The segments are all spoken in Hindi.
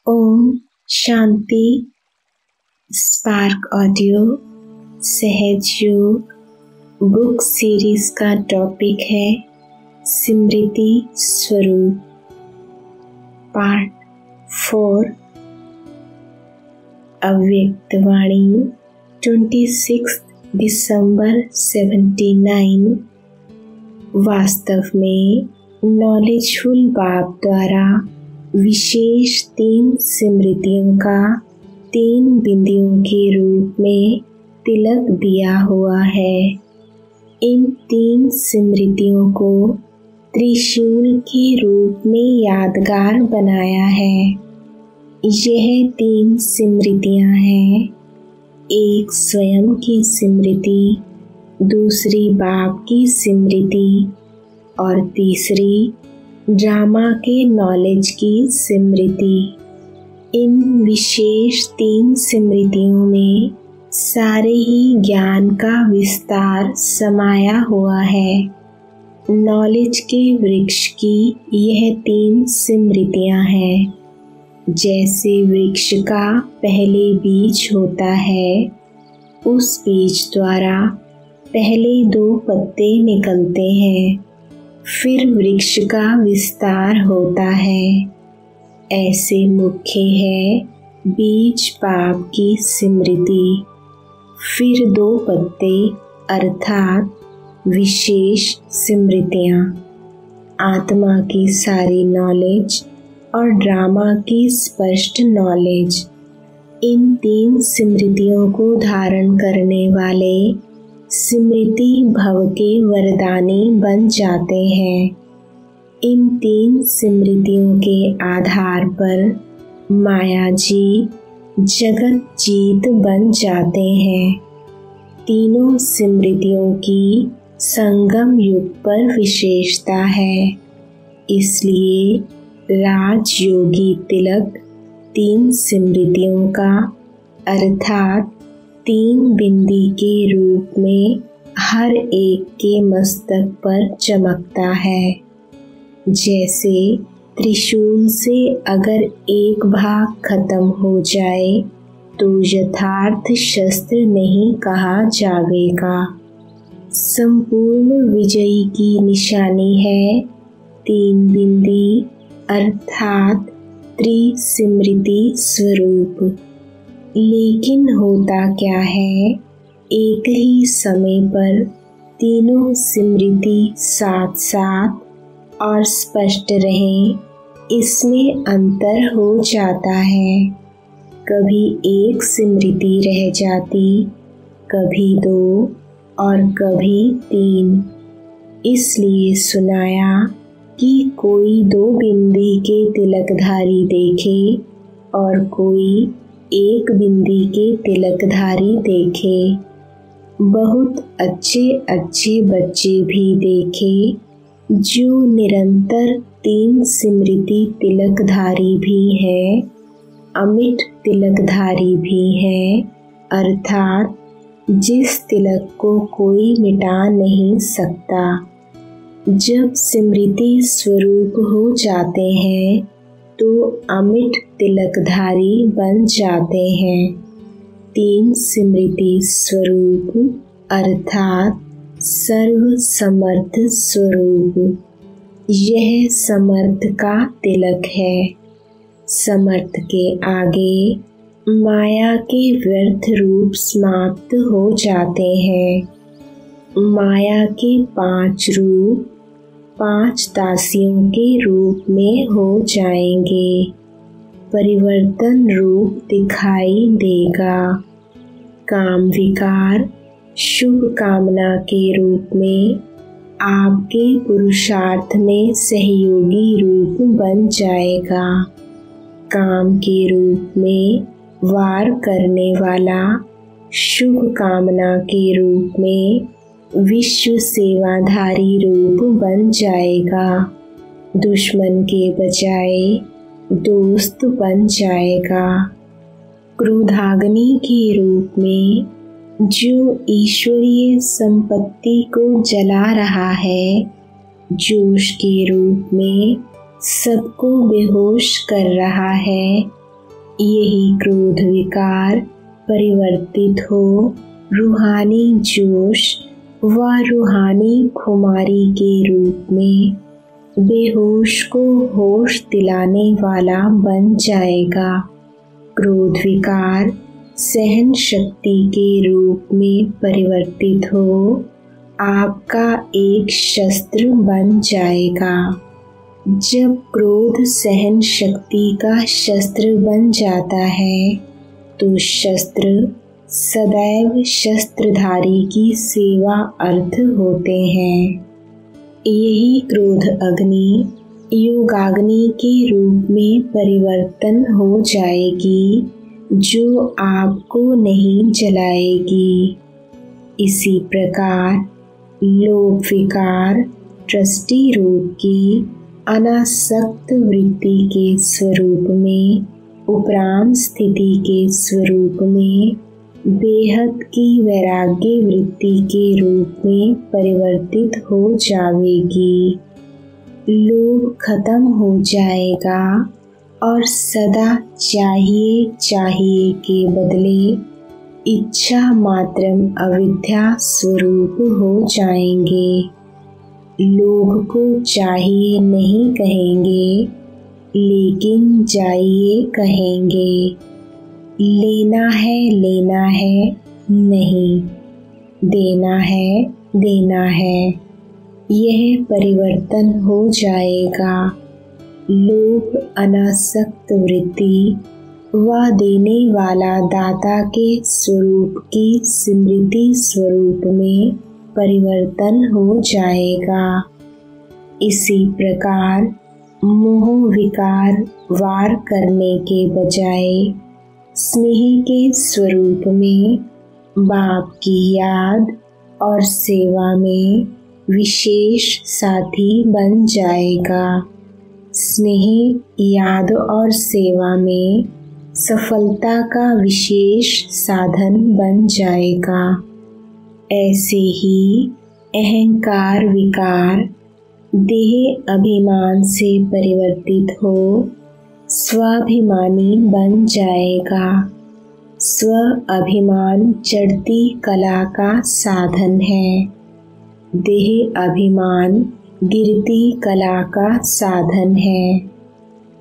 ओम शांति। स्पार्क ऑडियो सहज योग बुक सीरीज का टॉपिक है स्मृति स्वरूप, पार्ट 4। अव्यक्तवाणी 26 दिसंबर 79। वास्तव में नॉलेजफुल बाप द्वारा विशेष 3 स्मृतियों का 3 बिंदियों के रूप में तिलक दिया हुआ है। इन 3 स्मृतियों को त्रिशूल के रूप में यादगार बनाया है। यह 3 स्मृतियां हैं, एक स्वयं की स्मृति, दूसरी बाप की स्मृति और तीसरी ड्रामा के नॉलेज की स्मृति। इन विशेष 3 स्मृतियों में सारे ही ज्ञान का विस्तार समाया हुआ है। नॉलेज के वृक्ष की यह 3 स्मृतियां हैं। जैसे वृक्ष का पहले बीज होता है, उस बीज द्वारा पहले 2 पत्ते निकलते हैं, फिर वृक्ष का विस्तार होता है। ऐसे मुख्य है बीज बाप की स्मृति, फिर 2 पत्ते अर्थात विशेष स्मृतियाँ, आत्मा की सारी नॉलेज और ड्रामा की स्पष्ट नॉलेज। इन 3 स्मृतियों को धारण करने वाले स्मृति भव के वरदानी बन जाते हैं। इन 3 स्मृतियों के आधार पर माया जी जगत जीत बन जाते हैं। तीनों स्मृतियों की संगम युग पर विशेषता है, इसलिए राजयोगी तिलक 3 स्मृतियों का अर्थात 3 बिंदी के रूप में हर एक के मस्तक पर चमकता है। जैसे त्रिशूल से अगर एक भाग खत्म हो जाए तो यथार्थ शस्त्र नहीं कहा जाएगा। संपूर्ण विजयी की निशानी है 3 बिंदी अर्थात त्रिस्मृति स्वरूप। लेकिन होता क्या है, एक ही समय पर तीनों स्मृति साथ साथ और स्पष्ट रहें, इसमें अंतर हो जाता है। कभी एक स्मृति रह जाती, कभी 2 और कभी 3। इसलिए सुनाया कि कोई 2 बिंदी के तिलकधारी देखे और कोई 1 बिंदी के तिलकधारी देखे। बहुत अच्छे अच्छे बच्चे भी देखे जो निरंतर 3 स्मृति तिलकधारी भी है, अमिट तिलकधारी भी है, अर्थात जिस तिलक को कोई मिटा नहीं सकता। जब स्मृति स्वरूप हो जाते हैं तो अमिट तिलकधारी बन जाते हैं। 3 स्मृति स्वरूप अर्थात सर्व समर्थ स्वरूप, यह समर्थ का तिलक है। समर्थ के आगे माया के व्यर्थ रूप समाप्त हो जाते हैं। माया के 5 रूप 5 दासियों के रूप में हो जाएंगे। परिवर्तन रूप दिखाई देगा। काम विकार शुभ कामना के रूप में आपके पुरुषार्थ में सहयोगी रूप बन जाएगा। काम के रूप में वार करने वाला, शुभ कामना के रूप में विश्व सेवाधारी रूप बन जाएगा। दुश्मन के बजाय दोस्त बन जाएगा। क्रोधाग्नि के रूप में जो ईश्वरीय संपत्ति को जला रहा है, जोश के रूप में सबको बेहोश कर रहा है, यही क्रोध विकार परिवर्तित हो रूहानी जोश व रूहानी खुमारी के रूप में बेहोश को होश दिलाने वाला बन जाएगा। क्रोध विकार सहन शक्ति के रूप में परिवर्तित हो आपका एक शस्त्र बन जाएगा। जब क्रोध सहन शक्ति का शस्त्र बन जाता है तो शस्त्र सदैव शस्त्रधारी की सेवा अर्थ होते हैं। यही क्रोध अग्नि योगाग्नि के रूप में परिवर्तन हो जाएगी जो आपको नहीं जलाएगी। इसी प्रकार लोभ विकार दृष्टि रूप की अनासक्त वृत्ति के स्वरूप में उपराम स्थिति के स्वरूप में बेहद की वैराग्य वृत्ति के रूप में परिवर्तित हो जाएगी। लोभ खत्म हो जाएगा और सदा चाहिए चाहिए के बदले इच्छा मात्रम अविद्या स्वरूप हो जाएंगे। लोभ को चाहिए नहीं कहेंगे लेकिन चाहिए कहेंगे। लेना है नहीं, देना है। यह परिवर्तन हो जाएगा। लोभ अनासक्त वृत्ति व देने वाला दाता के स्वरूप की स्मृति स्वरूप में परिवर्तन हो जाएगा। इसी प्रकार मोह विकार वार करने के बजाय स्नेह के स्वरूप में बाप की याद और सेवा में विशेष साथी बन जाएगा। स्नेह याद और सेवा में सफलता का विशेष साधन बन जाएगा। ऐसे ही अहंकार विकार देह अभिमान से परिवर्तित हो स्वाभिमानी बन जाएगा। स्व अभिमान चढ़ती कला का साधन है। देह अभिमान गिरती कला का साधन है।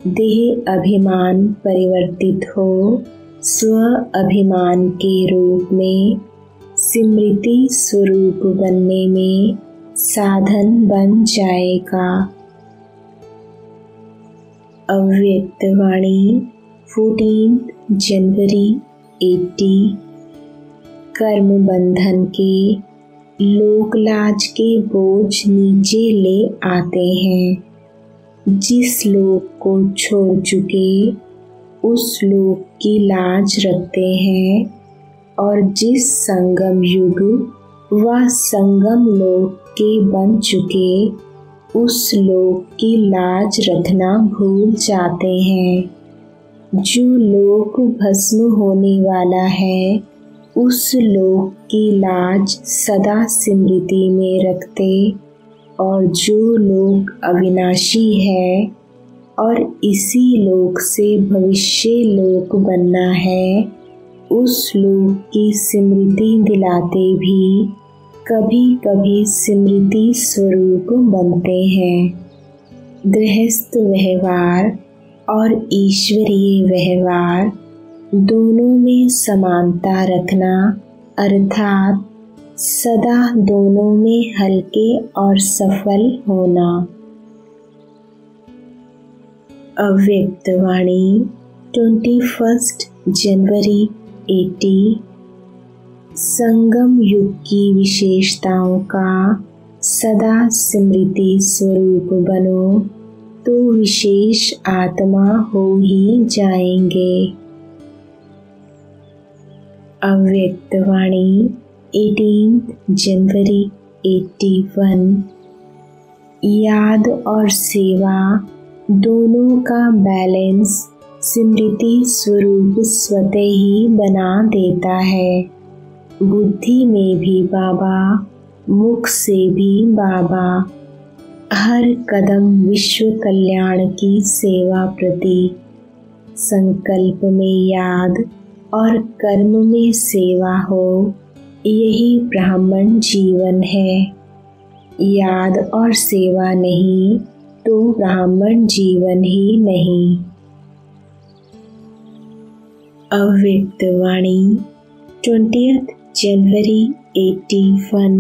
देह अभिमान परिवर्तित हो स्व अभिमान के रूप में स्मृति स्वरूप बनने में साधन बन जाएगा। अव्यक्त वाणी 14 जनवरी 80। कर्म बंधन के लोक लाज के बोझ नीचे ले आते हैं। जिस लोक को छोड़ चुके उस लोक की लाज रखते हैं और जिस संगम युग व संगम लोक के बन चुके उस लोक की लाज रखना भूल जाते हैं। जो लोक भस्म होने वाला है उस लोक की लाज सदा स्मृति में रखते और जो लोक अविनाशी है और इसी लोक से भविष्य लोक बनना है उस लोक की स्मृति दिलाते भी कभी कभी स्मृति स्वरूप बनते हैं। गृहस्थ व्यवहार और ईश्वरीय व्यवहार दोनों में समानता रखना अर्थात सदा दोनों में हल्के और सफल होना। अव्यक्त वाणी 21 जनवरी 80। संगम युग की विशेषताओं का सदा स्मृति स्वरूप बनो तो विशेष आत्मा हो ही जाएंगे। अव्यक्त वाणी 18 जनवरी 81। याद और सेवा दोनों का बैलेंस स्मृति स्वरूप स्वतः ही बना देता है। बुद्धि में भी बाबा, मुख से भी बाबा, हर कदम विश्व कल्याण की सेवा प्रति संकल्प में याद और कर्म में सेवा हो, यही ब्राह्मण जीवन है। याद और सेवा नहीं तो ब्राह्मण जीवन ही नहीं। अव्यक्त वाणी 20 जनवरी 81।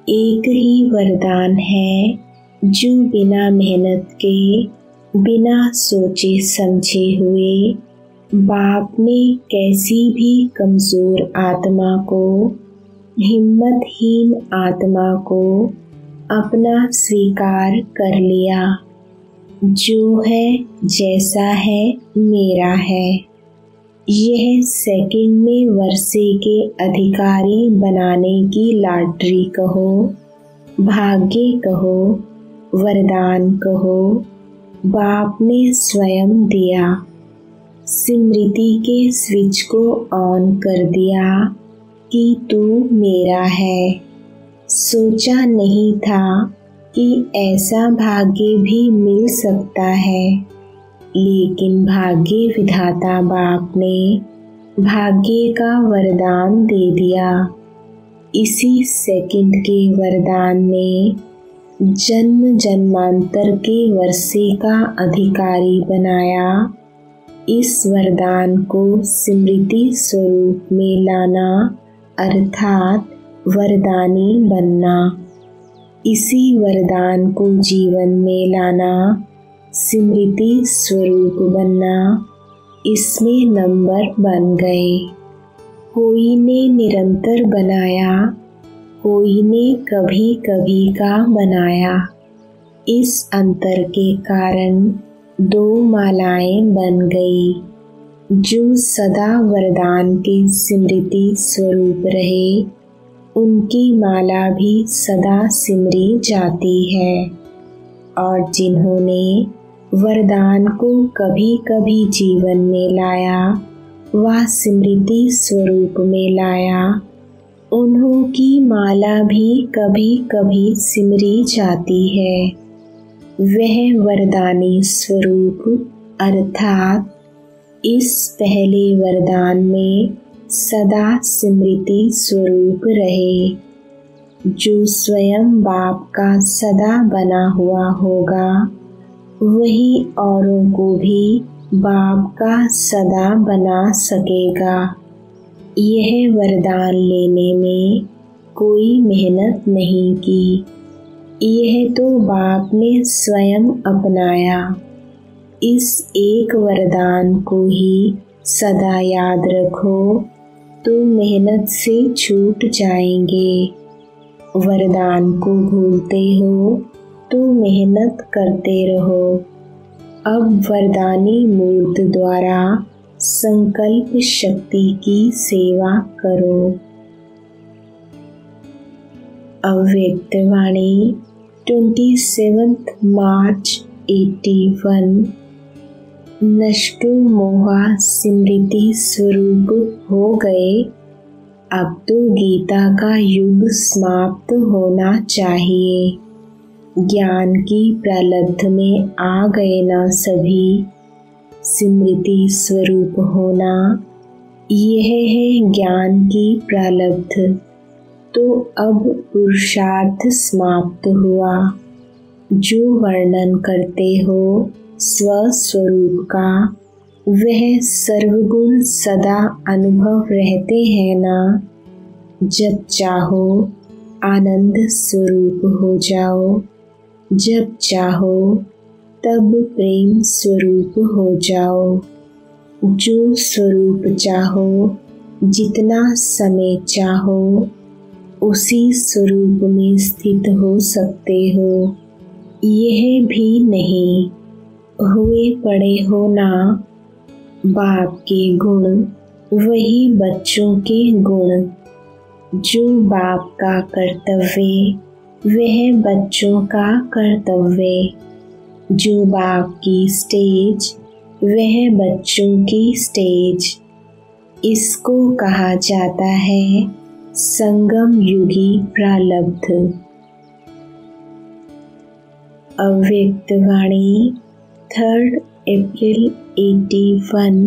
एक ही वरदान है जो बिना मेहनत के, बिना सोचे समझे हुए बाप ने कैसी भी कमज़ोर आत्मा को, हिम्मतहीन आत्मा को अपना स्वीकार कर लिया। जो है जैसा है मेरा है। यह सेकंड में वर्षे के अधिकारी बनाने की लॉटरी कहो, भाग्य कहो, वरदान कहो, बाप ने स्वयं दिया। स्मृति के स्विच को ऑन कर दिया कि तू मेरा है। सोचा नहीं था कि ऐसा भाग्य भी मिल सकता है, लेकिन भाग्य विधाता बाप ने भाग्य का वरदान दे दिया। इसी सेकंड के वरदान ने जन्म जन्मांतर के वर्षे का अधिकारी बनाया। इस वरदान को स्मृति स्वरूप में लाना अर्थात वरदानी बनना। इसी वरदान को जीवन में लाना, स्मृति स्वरूप बनना, इसमें नंबर बन गए। कोई ने निरंतर बनाया, कोई ने कभी कभी का बनाया। इस अंतर के कारण 2 मालाएं बन गई। जो सदा वरदान के स्मृति स्वरूप रहे, उनकी माला भी सदा सिमरी जाती है। और जिन्होंने वरदान को कभी कभी जीवन में लाया व स्मृति स्वरूप में लाया, उन्हों की माला भी कभी कभी सिमरी जाती है। वह वरदानी स्वरूप अर्थात इस पहले वरदान में सदा स्मृति स्वरूप रहे। जो स्वयं बाप का सदा बना हुआ होगा, वही औरों को भी बाप का सदा बना सकेगा। यह वरदान लेने में कोई मेहनत नहीं की, यह तो बाप ने स्वयं अपनाया। इस एक वरदान को ही सदा याद रखो तो मेहनत से छूट जाएंगे। वरदान को भूलते हो तो मेहनत करते रहो। अब वरदानी मूर्त द्वारा संकल्प शक्ति की सेवा करो। अव्यक्त वाणी 27 मार्च 81। नष्टो मोहा स्मृति स्वरूप हो गए। अब तो गीता का युग समाप्त होना चाहिए। ज्ञान की प्रालब्ध में आ गए ना सभी। स्मृति स्वरूप होना, यह है ज्ञान की प्रालब्ध। तो अब पुरुषार्थ समाप्त हुआ। जो वर्णन करते हो स्वस्वरूप का, वह सर्वगुण सदा अनुभव रहते हैं ना। जब चाहो आनंद स्वरूप हो जाओ, जब चाहो तब प्रेम स्वरूप हो जाओ। जो स्वरूप चाहो, जितना समय चाहो, उसी स्वरूप में स्थित हो सकते हो। यह भी नहीं हुए पड़े हो ना। बाप के गुण वही बच्चों के गुण। जो बाप का कर्तव्य, वह बच्चों का कर्तव्य। जो बाप की स्टेज, वह बच्चों की स्टेज। इसको कहा जाता है संगम युगी प्रालब्ध। अव्यक्त वाणी 3 अप्रैल 81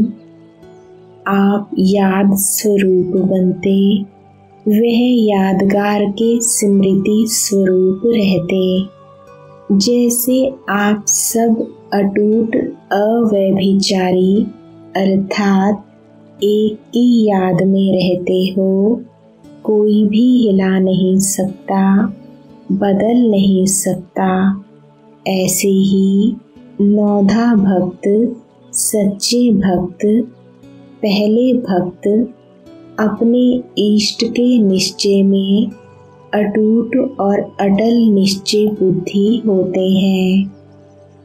आप याद स्वरूप बनते, वह यादगार के स्मृति स्वरूप रहते। जैसे आप सब अटूट अव्यभिचारी अर्थात एक की याद में रहते हो, कोई भी हिला नहीं सकता, बदल नहीं सकता। ऐसे ही नौधा भक्त, सच्चे भक्त, पहले भक्त अपने इष्ट के निश्चय में अटूट और अटल निश्चय बुद्धि होते हैं।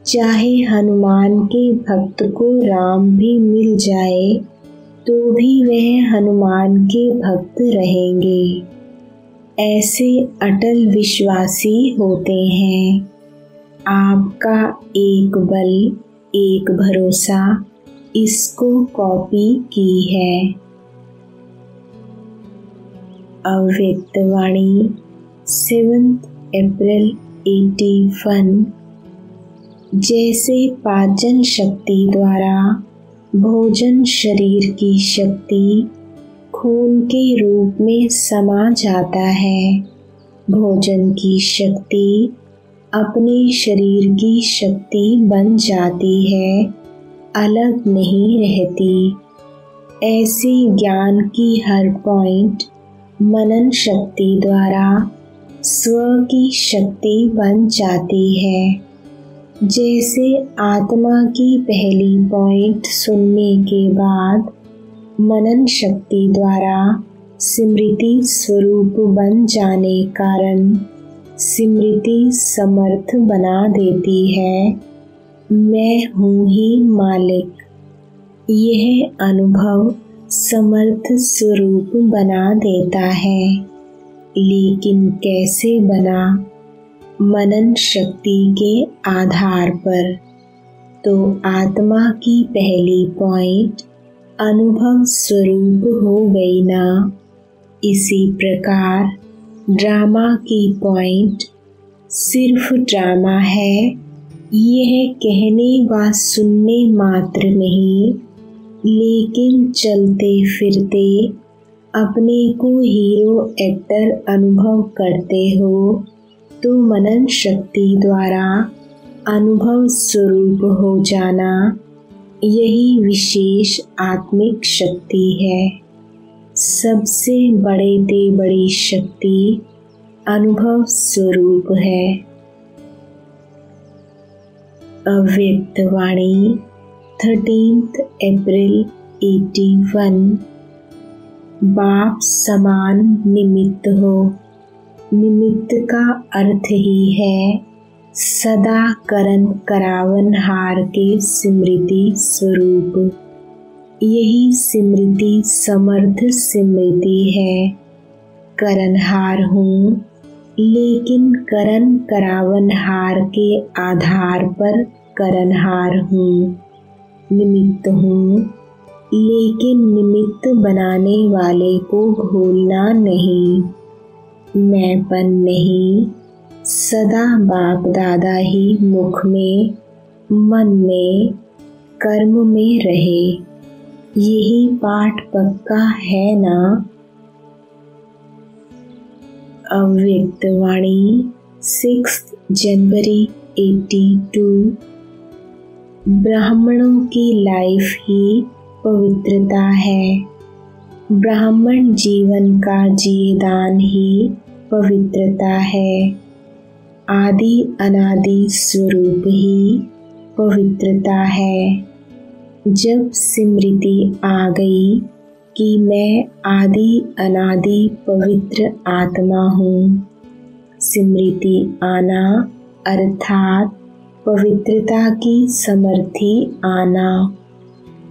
चाहे हनुमान के भक्त को राम भी मिल जाए तो भी वह हनुमान के भक्त रहेंगे। ऐसे अटल विश्वासी होते हैं। आपका एक बल, एक भरोसा, इसको कॉपी की है। अव्यक्त वाणी 7 अप्रैल 81। जैसे पाचन शक्ति द्वारा भोजन शरीर की शक्ति खून के रूप में समा जाता है, भोजन की शक्ति अपने शरीर की शक्ति बन जाती है, अलग नहीं रहती। ऐसे ज्ञान की हर पॉइंट मनन शक्ति द्वारा स्व की शक्ति बन जाती है। जैसे आत्मा की पहली पॉइंट सुनने के बाद मनन शक्ति द्वारा स्मृति स्वरूप बन जाने कारण स्मृति समर्थ बना देती है, मैं हूँ ही मालिक। यह अनुभव समर्थ स्वरूप बना देता है। लेकिन कैसे बना? मनन शक्ति के आधार पर। तो आत्मा की पहली पॉइंट अनुभव स्वरूप हो गई ना। इसी प्रकार ड्रामा की पॉइंट सिर्फ ड्रामा है, यह कहने व सुनने मात्र नहीं, लेकिन चलते फिरते अपने को हीरो एक्टर अनुभव करते हो तो मनन शक्ति द्वारा अनुभव स्वरूप हो जाना, यही विशेष आत्मिक शक्ति है। सबसे बड़े से बड़ी शक्ति अनुभव स्वरूप है। अव्यक्त वाणी 13 अप्रैल 81। बाप समान निमित्त हो। निमित्त का अर्थ ही है सदा करन करावन हार के स्मृति स्वरूप। यही स्मृति समर्थ स्मृति है। करनहार हूँ, लेकिन करन करावन हार के आधार पर करनहार हूँ। निमित्त हूँ, लेकिन निमित्त बनाने वाले को भूलना नहीं। मैंपन नहीं, सदा बाप दादा ही मुख में, मन में, कर्म में रहे। यही पाठ पक्का है ना। अव्यक्त वाणी 6 जनवरी 82। ब्राह्मणों की लाइफ ही पवित्रता है। ब्राह्मण जीवन का जीदान ही पवित्रता है। आदि अनादि स्वरूप ही पवित्रता है। जब स्मृति आ गई कि मैं आदि अनादि पवित्र आत्मा हूँ, स्मृति आना अर्थात पवित्रता की समर्थी आना,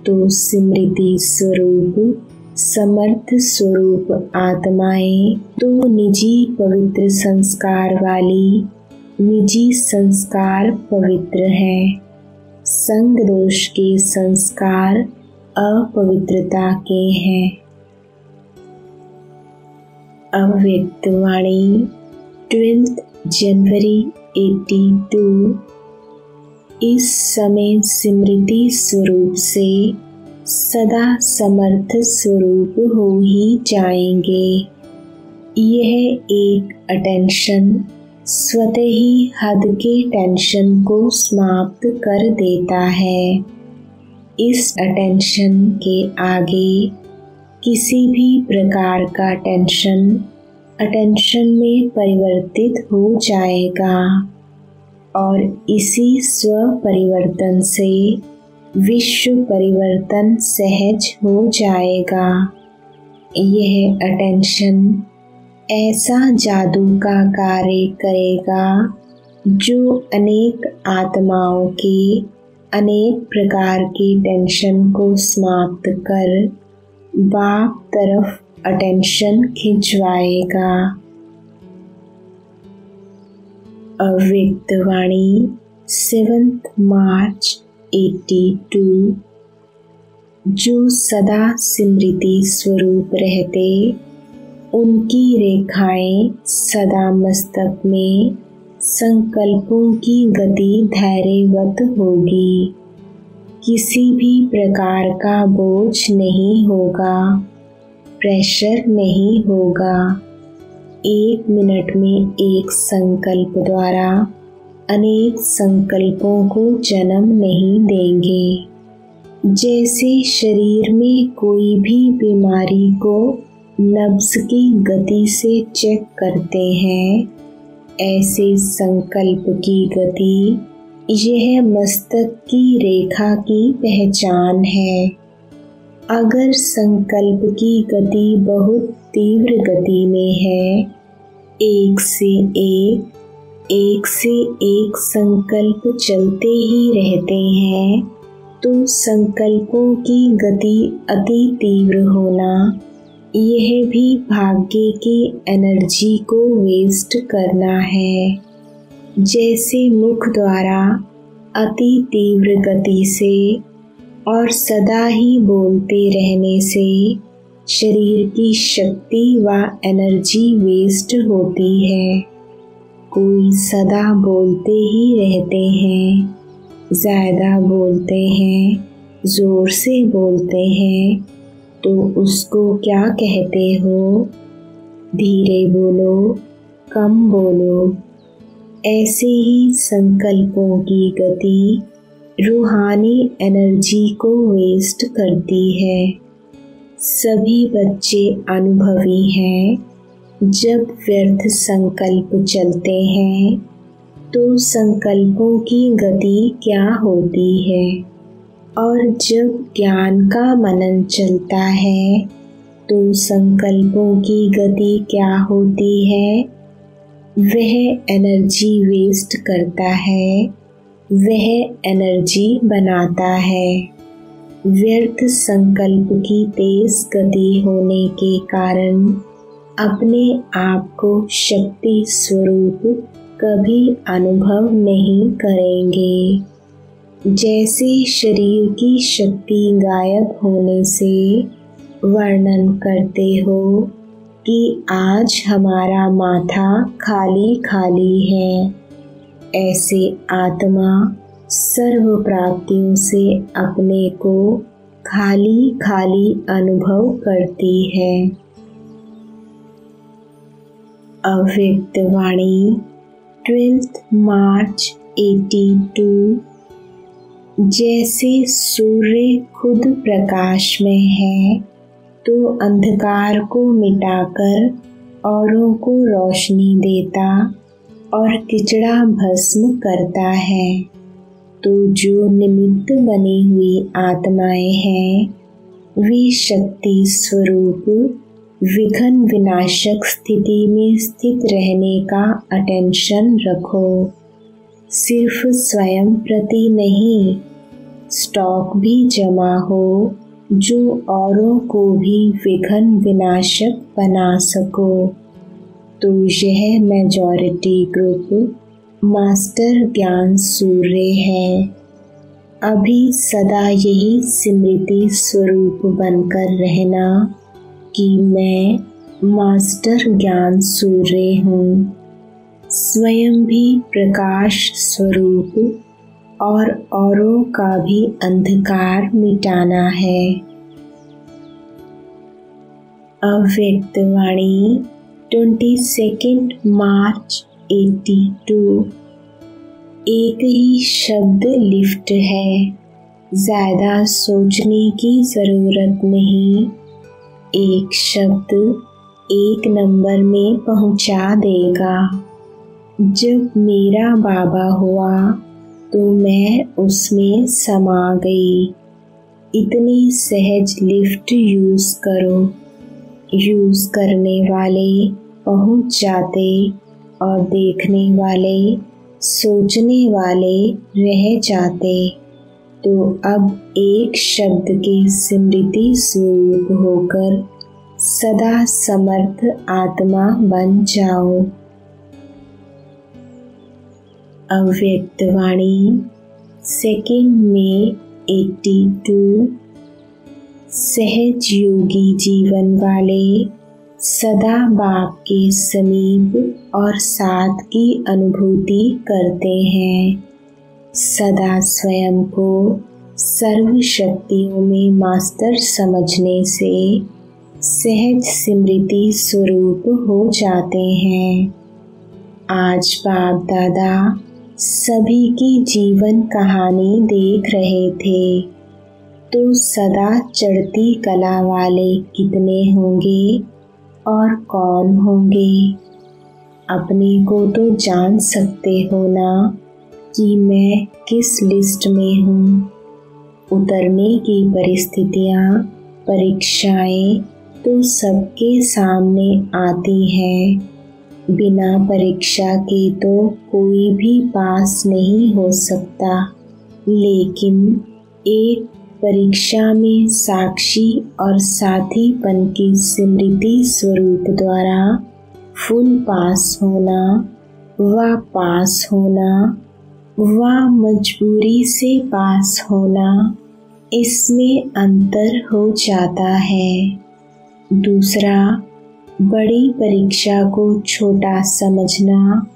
तो स्मृति स्वरूप समर्थ स्वरूप आत्माएं तो निजी पवित्र संस्कार वाली, निजी संस्कार पवित्र हैं। संग दोष के संस्कार अपवित्रता के हैं। अव्यक्त वाणी 12 जनवरी 82। इस समय स्मृति स्वरूप से सदा समर्थ स्वरूप हो ही जाएंगे। यह एक अटेंशन स्वतः ही हद के टेंशन को समाप्त कर देता है। इस अटेंशन के आगे किसी भी प्रकार का टेंशन अटेंशन में परिवर्तित हो जाएगा और इसी स्व परिवर्तन से विश्व परिवर्तन सहज हो जाएगा। यह अटेंशन ऐसा जादू का कार्य करेगा जो अनेक आत्माओं के अनेक प्रकार की टेंशन को समाप्त कर बाप तरफ अटेंशन खिंचवाएगा। अव्यक्त वाणी 7 मार्च 82। जो सदा स्मृति स्वरूप रहते उनकी रेखाएं सदा मस्तक में संकल्पों की गति धैर्यवत होगी। किसी भी प्रकार का बोझ नहीं होगा, प्रेशर नहीं होगा। 1 मिनट में एक संकल्प द्वारा अनेक संकल्पों को जन्म नहीं देंगे। जैसे शरीर में कोई भी बीमारी को नब्ज की गति से चेक करते हैं, ऐसे संकल्प की गति यह मस्तक की रेखा की पहचान है। अगर संकल्प की गति बहुत तीव्र गति में है, एक से एक संकल्प चलते ही रहते हैं, तो संकल्पों की गति अति तीव्र होना यह भी भाग्य की एनर्जी को वेस्ट करना है। जैसे मुख द्वारा अति तीव्र गति से और सदा ही बोलते रहने से शरीर की शक्ति व एनर्जी वेस्ट होती है। कोई सदा बोलते ही रहते हैं, ज़्यादा बोलते हैं, ज़ोर से बोलते हैं, तो उसको क्या कहते हो? धीरे बोलो, कम बोलो। ऐसे ही संकल्पों की गति रूहानी एनर्जी को वेस्ट करती है। सभी बच्चे अनुभवी हैं। जब व्यर्थ संकल्प चलते हैं तो संकल्पों की गति क्या होती है, और जब ज्ञान का मनन चलता है तो संकल्पों की गति क्या होती है? वह एनर्जी वेस्ट करता है, वह एनर्जी बनाता है। व्यर्थ संकल्प की तेज गति होने के कारण अपने आप को शक्ति स्वरूप कभी अनुभव नहीं करेंगे। जैसे शरीर की शक्ति गायब होने से वर्णन करते हो कि आज हमारा माथा खाली खाली है, ऐसे आत्मा सर्व प्राप्तियों से अपने को खाली खाली अनुभव करती है। अव्यक्त वाणी 12 मार्च 82। जैसे सूर्य खुद प्रकाश में है तो अंधकार को मिटाकर औरों को रोशनी देता और किचड़ा भस्म करता है, तो जो निमित्त बनी हुई आत्माएं हैं वे शक्ति स्वरूप विघ्न विनाशक स्थिति में स्थित रहने का अटेंशन रखो। सिर्फ स्वयं प्रति नहीं, स्टॉक भी जमा हो जो औरों को भी विघ्न विनाशक बना सको। तो यह मेजॉरिटी ग्रुप मास्टर ज्ञान सूर्य है। अभी सदा यही स्मृति स्वरूप बनकर रहना कि मैं मास्टर ज्ञान सूर्य हूँ। स्वयं भी प्रकाश स्वरूप और औरों का भी अंधकार मिटाना है। अव्यक्त वाणी 22 मार्च 82। एक ही शब्द लिफ्ट है, ज़्यादा सोचने की ज़रूरत नहीं। एक शब्द 1 नंबर में पहुंचा देगा। जब मेरा बाबा हुआ तो मैं उसमें समा गई। इतनी सहज लिफ्ट यूज़ करो। यूज़ करने वाले पहुंच जाते और देखने वाले, सोचने वाले रह जाते। तो अब एक शब्द के स्मृति स्वरूप होकर सदा समर्थ आत्मा बन जाओ। अव्यक्त वाणी 2 मई 82। सहज योगी जीवन वाले सदा बाप के समीप और साथ की अनुभूति करते हैं। सदा स्वयं को सर्व शक्तियों में मास्टर समझने से सहज स्मृति स्वरूप हो जाते हैं। आज बाप दादा सभी की जीवन कहानी देख रहे थे, तो सदा चढ़ती कला वाले कितने होंगे और कौन होंगे? अपने को तो जान सकते हो ना कि मैं किस लिस्ट में हूँ। उतरने की परिस्थितियाँ, परीक्षाएं तो सबके सामने आती हैं। बिना परीक्षा के तो कोई भी पास नहीं हो सकता, लेकिन एक परीक्षा में साक्षी और साथीपन की स्मृति स्वरूप द्वारा फुल पास होना व पास होना व मजबूरी से पास होना, इसमें अंतर हो जाता है। दूसरा, बड़ी परीक्षा को छोटा समझना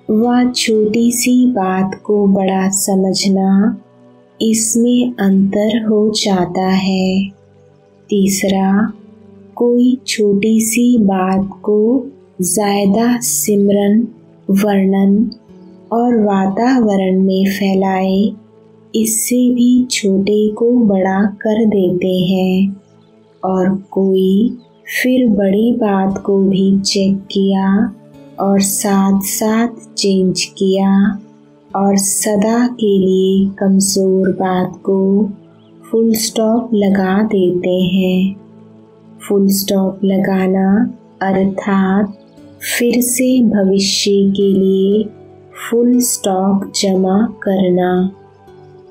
व छोटी सी बात को बड़ा समझना, इसमें अंतर हो जाता है। तीसरा, कोई छोटी सी बात को ज़्यादा सिमरन, वर्णन और वातावरण में फैलाए, इससे भी छोटे को बड़ा कर देते हैं। और कोई फिर बड़ी बात को भी चेक किया और साथ साथ चेंज किया और सदा के लिए कमज़ोर बात को फुल स्टॉप लगा देते हैं। फुल स्टॉप लगाना अर्थात फिर से भविष्य के लिए फुल स्टॉक जमा करना।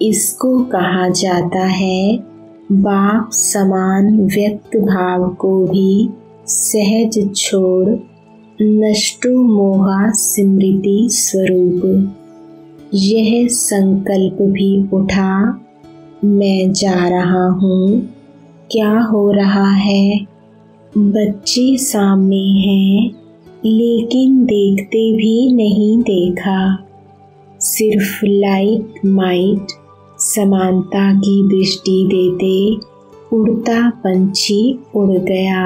इसको कहा जाता है बाप समान व्यक्त भाव को भी सहज छोड़ नष्टो मोहा स्मृति स्वरूप। यह संकल्प भी उठा, मैं जा रहा हूँ। क्या हो रहा है? बच्चे सामने हैं, लेकिन देखते भी नहीं देखा। सिर्फ लाइट माइट समानता की दृष्टि देते उड़ता पंछी उड़ गया।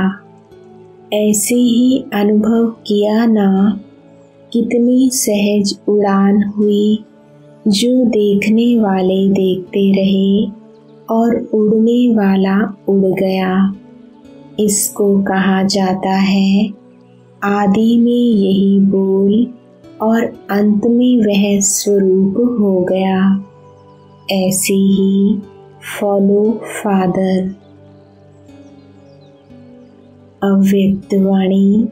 ऐसे ही अनुभव किया ना, कितनी सहज उड़ान हुई, जो देखने वाले देखते रहे और उड़ने वाला उड़ गया। इसको कहा जाता है आदि में यही बोल और अंत में वह स्वरूप हो गया। ऐसे ही फॉलो फादर। अव्यक्त वाणी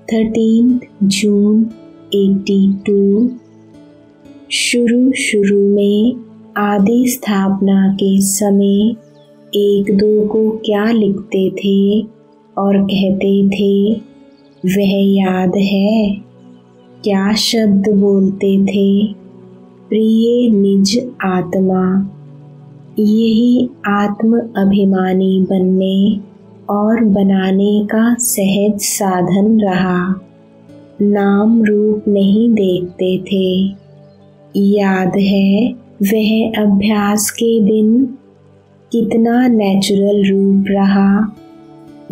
13 जून 82। शुरू में आदि स्थापना के समय 1-2 को क्या लिखते थे और कहते थे, वह याद है? क्या शब्द बोलते थे? प्रिय निज आत्मा। यही आत्म अभिमानी बनने और बनाने का सहज साधन रहा। नाम रूप नहीं देखते थे। याद है वह अभ्यास के दिन कितना नेचुरल रूप रहा,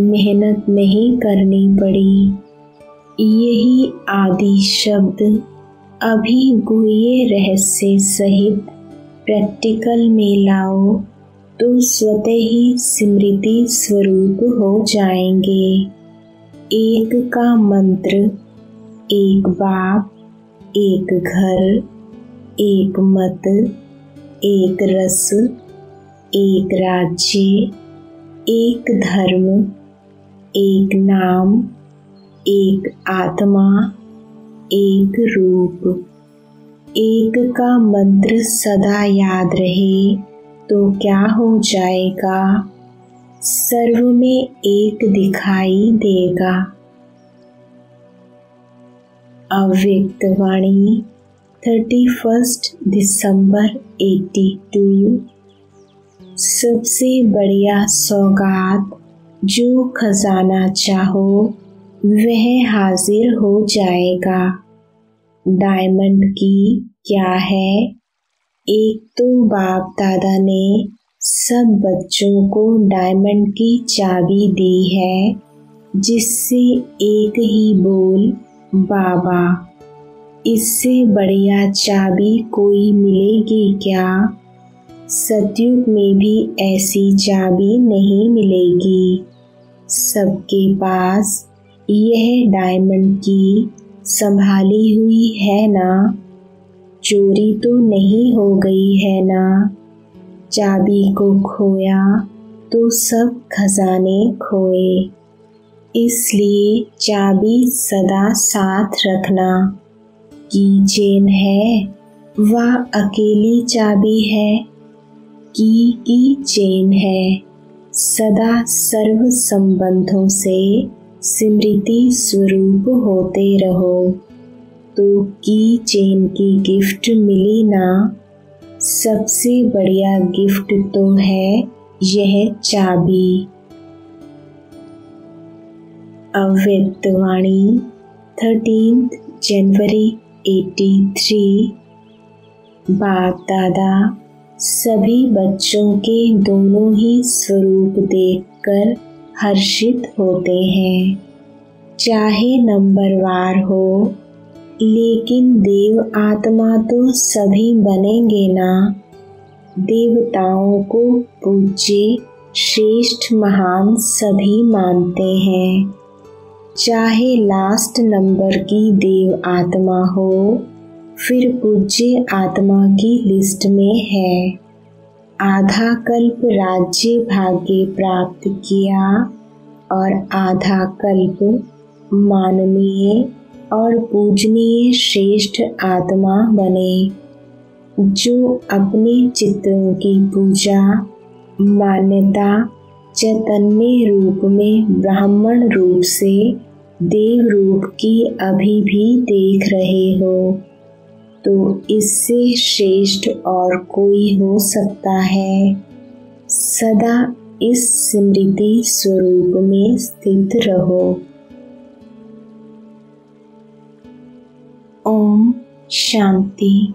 मेहनत नहीं करनी पड़ी। यही आदि शब्द अभी गुह्य रहस्य सहित प्रैक्टिकल में लाओ तो स्वतः ही स्मृति स्वरूप हो जाएंगे। एक का मंत्र, एक बाप, एक घर, एक मत, एक रस, एक राज्य, एक धर्म, एक नाम, एक आत्मा, एक रूप। एक का मंत्र सदा याद रहे तो क्या हो जाएगा? सर्व में एक दिखाई देगा। अव्यक्त वाणी 31 दिसंबर 82। सबसे बढ़िया सौगात जो खजाना चाहो वह हाजिर हो जाएगा। डायमंड की क्या है? एक तो बाप दादा ने सब बच्चों को डायमंड की चाबी दी है, जिससे एक ही बोल बाबा। इससे बढ़िया चाबी कोई मिलेगी क्या? सतयुग में भी ऐसी चाबी नहीं मिलेगी। सबके पास यह डायमंड की संभाली हुई है ना? चोरी तो नहीं हो गई है ना? चाबी को खोया तो सब खजाने खोए। इसलिए चाबी सदा साथ रखना। की चेन है वह अकेली चाबी है, की चेन है। सदा सर्व संबंधों से स्मृति स्वरूप होते रहो तो की चेन की गिफ्ट मिली ना? सबसे बढ़िया गिफ्ट तो है यह चाबी। अव्यक्त वाणी 13 जनवरी 83। बाप दादा सभी बच्चों के दोनों ही स्वरूप देखकर हर्षित होते हैं। चाहे नंबरवार हो, लेकिन देव आत्मा तो सभी बनेंगे ना। देवताओं को पूज्य श्रेष्ठ महान सभी मानते हैं। चाहे लास्ट नंबर की देव आत्मा हो, फिर पूज्य आत्मा की लिस्ट में है। आधा कल्प राज्य भाग्य प्राप्त किया और आधा कल्प माननीय और पूजनीय श्रेष्ठ आत्मा बने, जो अपने चित्रों की पूजा मान्यता चैतन्य रूप में ब्राह्मण रूप से देव रूप की अभी भी देख रहे हो। तो इससे श्रेष्ठ और कोई हो सकता है? सदा इस स्मृति स्वरूप में स्थित रहो। ओम शांति।